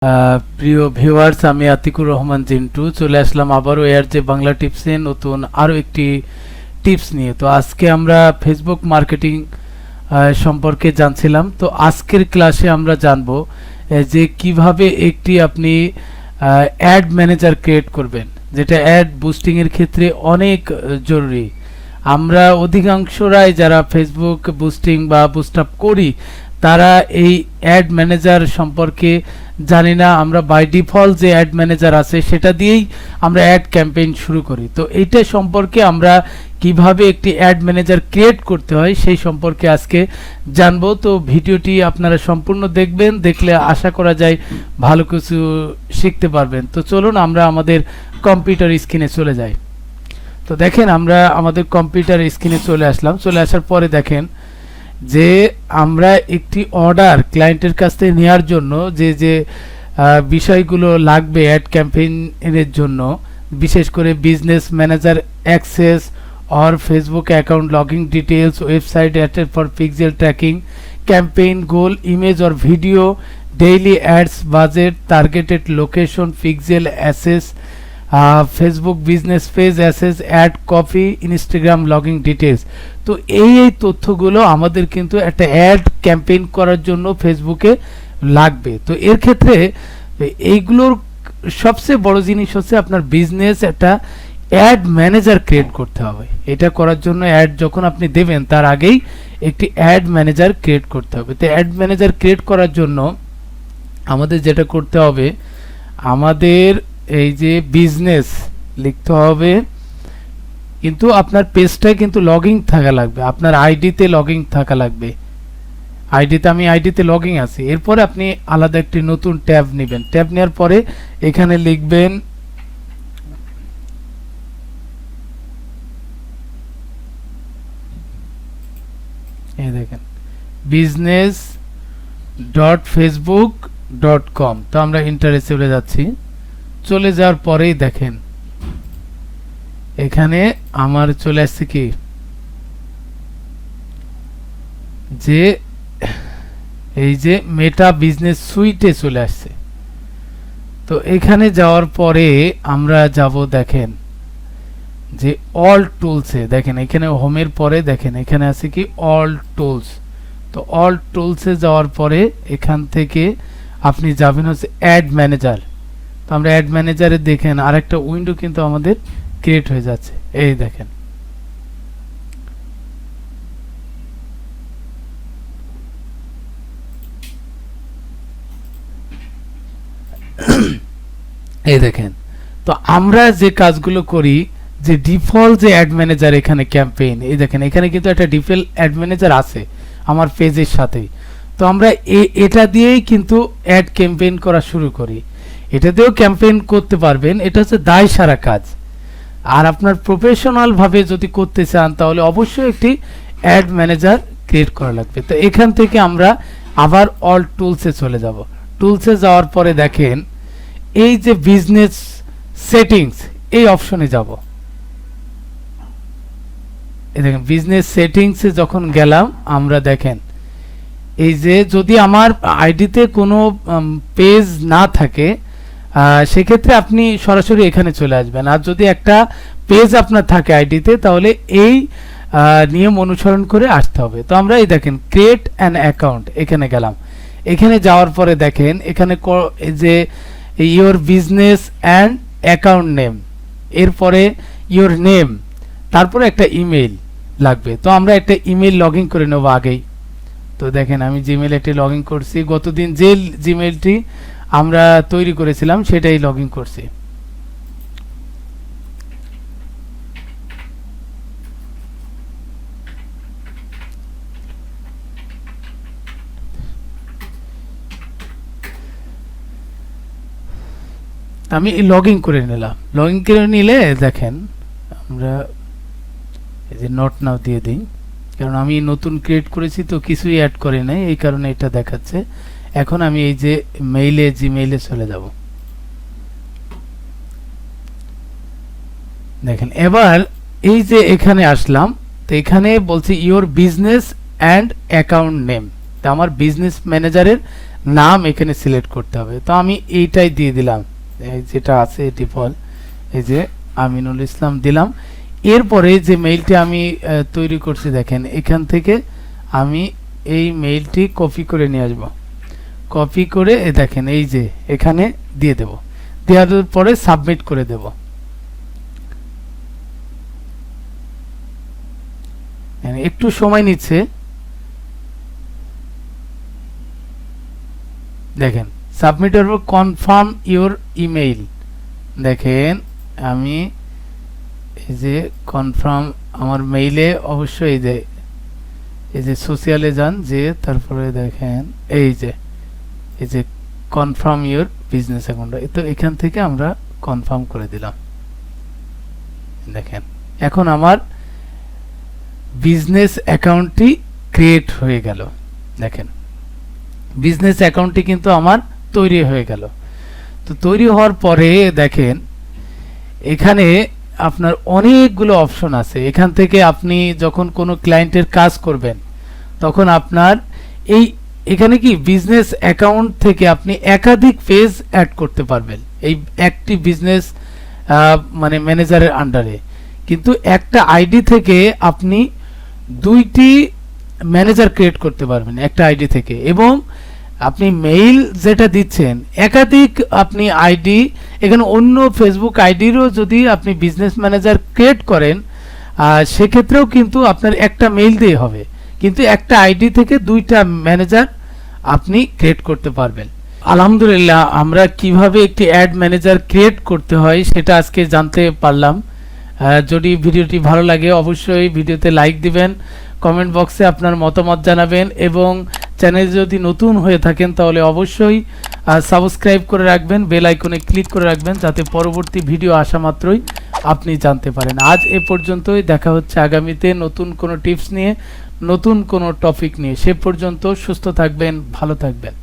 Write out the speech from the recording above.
প্রিয় ভিউয়ার্স, আমি আতিকুর রহমান জিন্টু চলে আসলাম আবারও এর যে বাংলা টিপসে নতুন আরও একটি টিপস নিয়ে। তো আজকে আমরা ফেসবুক মার্কেটিং সম্পর্কে জানছিলাম। তো আজকের ক্লাসে আমরা জানবো যে কিভাবে একটি আপনি অ্যাড ম্যানেজার ক্রিয়েট করবেন, যেটা অ্যাড বুস্টিংয়ের ক্ষেত্রে অনেক জরুরি। আমরা অধিকাংশরাই যারা ফেসবুক বুস্টিং বা বুস্ট আপ করি তারা এই অ্যাড ম্যানেজার সম্পর্কে জানি না। আমরা বাই ডিফল্ট যে অ্যাড ম্যানেজার আছে সেটা দিয়েই আমরা অ্যাড ক্যাম্পেইন শুরু করি। তো এইটা সম্পর্কে আমরা কিভাবে একটি অ্যাড ম্যানেজার ক্রিয়েট করতে হয় সেই সম্পর্কে আজকে জানবো। তো ভিডিওটি আপনারা সম্পূর্ণ দেখবেন, দেখলে আশা করা যায় ভালো কিছু শিখতে পারবেন। তো চলুন আমরা আমাদের কম্পিউটার স্ক্রিনে চলে যাই। তো দেখেন আমরা আমাদের কম্পিউটার স্ক্রিনে চলে আসলাম। চলে আসার পরে দেখেন যে আমরা একটি অর্ডার ক্লায়েন্টের কাছ থেকে নেওয়ার জন্য যে যে বিষয়গুলো লাগবে অ্যাড ক্যাম্পেইনের জন্য, বিশেষ করে business manager access or Facebook account logging details, website address for pixel tracking, campaign goal, image or video, daily ads budget, targeted location, pixel access, Facebook business page access, ad copy, Instagram logging details। তো এই তথ্যগুলো আমাদের কিন্তু একটা ad campaign করার জন্য ফেসবুকে লাগবে। তো এর ক্ষেত্রে এইগুলোর সবচেয়ে বড় জিনিস হচ্ছে আপনার বিজনেস একটা অ্যাড ম্যানেজার ক্রিয়েট করতে হবে। এটা করার জন্য অ্যাড যখন আপনি দেবেন তার আগেই একটি অ্যাড ম্যানেজার ক্রিয়েট করতে হবে। তো অ্যাড ম্যানেজার ক্রিয়েট করার জন্য আমাদের যেটা করতে হবে, আমাদের এই যে বিজনেস লিখতে হবে, কিন্তু আপনার পেজটায় কিন্তু লগইন থাকা লাগবে, আপনার আইডিতে লগইন থাকা লাগবে। আমি আইডিতে লগইন আছি। এরপরে আপনি আলাদা একটি নতুন ট্যাব নেবেন। ট্যাব নেওয়ার পরে এখানে লিখবেন দেখেন business.facebook.com। তো আমরা ইন্টারে চলে যাচ্ছি। চলে যাওয়ার পরেই দেখেন এখানে আমার চলে আসছে কি যে এই যে মেটা বিজনেস সুইটে চলে আসছে। তো এখানে যাওয়ার পরে আমরা যাব দেখেন যে অল টুলসে, দেখেন এখানে হোমের পরে দেখেন এখানে আছে কি অল টুলস। তো অল টুলসে যাওয়ার পরে এখান থেকে আপনি যাবেন হচ্ছে অ্যাড ম্যানেজার। তো আমরা অ্যাড ম্যানেজারে দেখেন আরেকটা উইন্ডো কিন্তু আমাদের ক্রিয়েট হয়ে যাচ্ছে। এই দেখেন এই দেখেন। তো আমরা যে কাজগুলো করি, যে ডিফল্ট যে অ্যাড ম্যানেজার এখানে ক্যাম্পেইন, এই দেখেন এখানে কিন্তু একটা ডিফল্ট অ্যাড ম্যানেজার আছে আমার পেজের সাথেই। তো আমরা এটা দিয়েই কিন্তু অ্যাড ক্যাম্পেইন করা শুরু করি। এটা দিয়েও ক্যাম্পেইন করতে পারবেন, এটা হচ্ছে দায় সারা কাজ। আর আপনার প্রফেশনাল ভাবে যদি করতে চান তাহলে অবশ্যই একটি অ্যাড ম্যানেজার ক্রিয়েট করা লাগবে। তো এখান থেকে আমরা আবার অল টুলসে চলে যাব। টুলসে যাওয়ার পরে দেখেন এই যে বিজনেস সেটিংস, এই অপশনে যাব। এই দেখেন বিজনেস সেটিংসে যখন গেলাম আমরা দেখেন এই যে যদি আমার আইডিতে কোনো পেজ না থাকে সেক্ষেত্রে আপনি সরাসরি এখানে চলে আসবেন। আর যদি একটা পেজ আপনার থাকে আইডিতে তাহলে এই নিয়ম অনুসরণ করে আসতে হবে। তো আমরা এই দেখেন ক্রিয়েট অ্যান অ্যাকাউন্ট, এখানে গেলাম। এখানে যাওয়ার পরে দেখেন এখানে যে your business and account name, এরপরে ইওর নেম, তারপরে একটা ইমেল লাগবে। তো আমরা একটা ইমেল লগ ইন করে নেবো আগেই। তো দেখেন আমি জিমেল একটি লগ ইন করছি, গতদিন যে জিমেলটি আমরা তৈরি করেছিলাম সেটাই লগ ইন করছি। আমি লগ ইন করে নিলাম। লগ ইন করে নিলে দেখেন আমরা এই যে নট নাও দিয়ে দিই, কারণ আমি নতুন ক্রিয়েট করেছি তো কিছুই অ্যাড করে নাই, এই কারণে এটা দেখাচ্ছে। এখন আমি এই যে মেইলে জিমেইলে চলে যাব। দেখেন এবার এই যে এখানে আসলাম, তো এখানে বলছি your business and account name. তো আমার বিজনেস ম্যানেজারের নাম এখানে সিলেক্ট করতে হবে। তো আমি এইটাই দিয়ে দিলাম, এই যেটা আছে ডিফল্ট, এই যে আমিনুল ইসলাম দিলাম। এরপরে যে মেইলটি আমি তৈরি করছি দেখেন, এখান থেকে আমি এই মেইলটি কপি করে নিয়ে আসবো। কপি করে দেখেন এই যে এখানে দিয়ে দেব, দেওয়ার পরে সাবমিট করে দেব। একটু সময় নিচ্ছে, দেখেন সাবমিটের পর কনফার্ম ইওর ইমেইল, দেখেন আমি এই যে কনফার্ম আমার মেইলে অবশ্যই এই যে সোশ্যালে যান, যে তারপরে দেখেন এই যে কনফার্ম ইওর বিজনেস অ্যাকাউন্ট, তো এখান থেকে আমরা কনফার্ম করে দিলাম। দেখেন এখন আমার বিজনেস অ্যাকাউন্টটি ক্রিয়েট হয়ে গেল। দেখেন বিজনেস অ্যাকাউন্টটি কিন্তু আমার তৈরি হয়ে গেল। তো তৈরি হওয়ার পরে দেখেন এখানে আপনার অনেকগুলো অপশন আছে। এখান থেকে আপনি যখন কোনো ক্লায়েন্টের কাজ করবেন তখন আপনার এখানে কি বিজনেস অ্যাকাউন্ট থেকে আপনি একাধিক পেজ অ্যাড করতে পারবেন এই একটি বিজনেস মানে ম্যানেজারের আন্ডারে। কিন্তু একটা আইডি থেকে আপনি দুইটি ম্যানেজার ক্রিয়েট করতে পারবেন একটা আইডি থেকে, এবং আপনি মেইল যেটা দিচ্ছেন একাধিক আপনি আইডি, এখানে অন্য ফেসবুক আইডিরও যদি আপনি বিজনেস ম্যানেজার ক্রিয়েট করেন সেক্ষেত্রেও কিন্তু আপনার একটা মেইল দিয়ে হবে, কিন্তু একটা আইডি থেকে দুইটা ম্যানেজার আপনি ক্রিয়েট করতে পারবেন। আলহামদুলিল্লাহ আমরা কিভাবে একটি অ্যাড ম্যানেজার ক্রিয়েট করতে হয় সেটা আজকে জানতে পারলাম। যদি ভিডিওটি ভালো লাগে অবশ্যই ভিডিওতে লাইক দিবেন, কমেন্ট বক্সে আপনার মতামত জানাবেন, এবং চ্যানেল যদি নতুন হয়ে থাকেন তাহলে অবশ্যই সাবস্ক্রাইব করে রাখবেন, বেল আইকনে ক্লিক করে রাখবেন যাতে পরবর্তী ভিডিও আসা মাত্রই আপনি জানতে পারেন। আজ এ পর্যন্তই, দেখা হচ্ছে আগামীতে নতুন কোনো টিপস নিয়ে, নতুন কোনো টপিক নিয়ে। সে পর্যন্ত সুস্থ থাকবেন, ভালো থাকবেন।